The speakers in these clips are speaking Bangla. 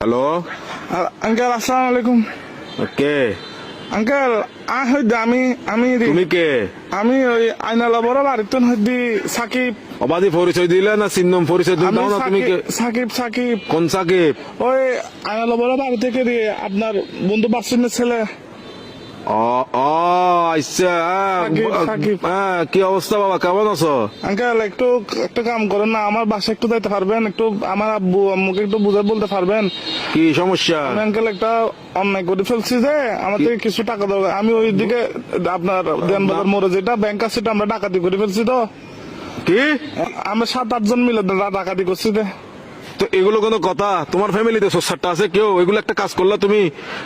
হ্যালো আঙ্কেল আসসালামু আলাইকুম। কে আঙ্কেল আমি আমি তুমি কে আমি ওই আইনালা বড় বাড়িতে হইদি সাকিব। অবাধি পরিচয় দিলে না চিহ্নম পরিচয় দিলে আমি না তুমি কে সাকিব সাকিব কোন সাকিব? ওই আইনালা বড় বাড়ি থেকে আপনার বন্ধু বাসিনের ছেলে। ও ও আচ্ছা সাকিব। কি অবস্থা বাবা, কেমন আছো? আঙ্কেল একটু কাম করেন না, আমার বাসায় একটু যাইতে পারবেন? একটু আমার আব্বু আম্মুকে একটু বুঝে বলতে পারবেন? কি সমস্যা? আমি আঙ্কেল একটা অন্যায় করে ফেলছি যে আমার থেকে কিছু টাকা দরকার। আমি ওই দিকে আপনার দেনবাজার মোড়ে যেটা ব্যাংক আছে সেটা আমরা ডাকাতি করে ফেলছি। তো কি আমরা 7-8 জন মিলে ডাকাতি করছি। তো এগুলো কোনো কথা? তোমার ফ্যামিলিতে সোসারটা আছে কেউ? এগুলো একটা কাজ করলা তুমি?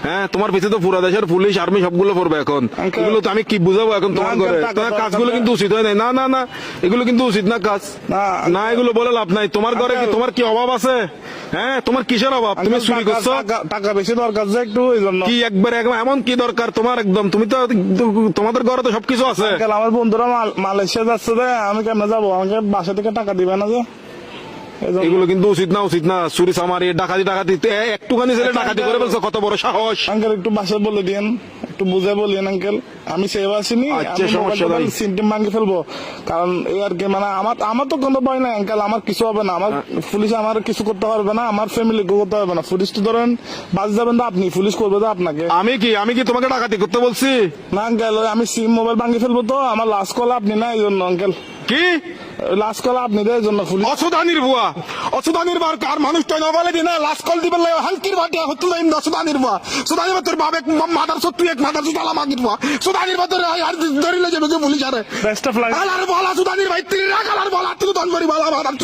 হ্যাঁ, তোমার পিছিয়ে তো পুরা দেশের পুলিশ আর্মি সবগুলো পড়বে এখন। Uncle, এগুলো তো আমি কি বুঝাবো এখন তোমার না, ঘরে? uncle, তোমার টাকা কাজগুলো কিন্তু উচিত হয় নাই। না না না, এগুলো কিন্তু উচিত না কাজ। না এগুলো বলে লাভ নাই। তোমার ঘরে কি Uncle, তোমার কি অভাব আছে? হ্যাঁ, তোমার কিসের অভাব? তুমি চুরি করছো? টাকা বেশি দরকার যে একটু ওই জন্য। কি একবার এমন কি দরকার তোমার? একদম তুমি তো তোমাদের ঘরে তো সবকিছু আছে। আঙ্কেল আমার বন্ধুরা মালয়েশিয়া যাচ্ছে যে আমি কেমনে যাবো? আমাকে বাসা থেকে টাকা দিবে না যে? এজন্য। এগুলো কিন্তু উচিত না চুরি চামারি ডাকাতি একটুখানি ছেলে ডাকাতি করে ফেলছো, কত বড় সাহস! আঙ্কেল একটু বাসায় বলে দিন, একটু বুঝে বলিয়েন আঙ্কেল। আমি সেভ আসিনি, আচ্ছা, সমস্যা নাই। সিমটিম ভাঙি ফেলবো। কারণ এই আর কি, মানে আমার তো কোনো ভয় নাই আঙ্কেল, আমার কিছু হবে না। আমার পুলিশ আমার কিছু করতে পারবে না, আমার ফ্যামিলি করতে পারবে না। পুলিশ তো ধরেন বাস যাবেন তো আপনি, পুলিশ করবে তো আপনাকে। আমি কি তোমাকে ডাকাতি করতে বলছি? না আঙ্কেল, আমি সিম মোবাইল ভাঙি ফেলবো। তো আমার লাস্ট কল আপনি না, এই জন্য আঙ্কেল। কি লাস্ট কল আপনি দেয় জন্য পুলিশ। অসুদানির বুয়া, অসুদানির বার কার মানুষটা না বলে দিনা লাস্ট কল দিবেন হালকির বাটি হতো না। অসুদানির বুয়া, সুদানির তোর বাপ এক মাদার তুই এক মাদার সুদালা মাগির বুয়া, সুদানির বাতর আর ধরিলে যাবে পুলিশ। আরে বেস্ট অফ লাক। আলার বলা সুদানির ভাই তুই রাখ, আলার বলা তুই দন করি বলা মাদার।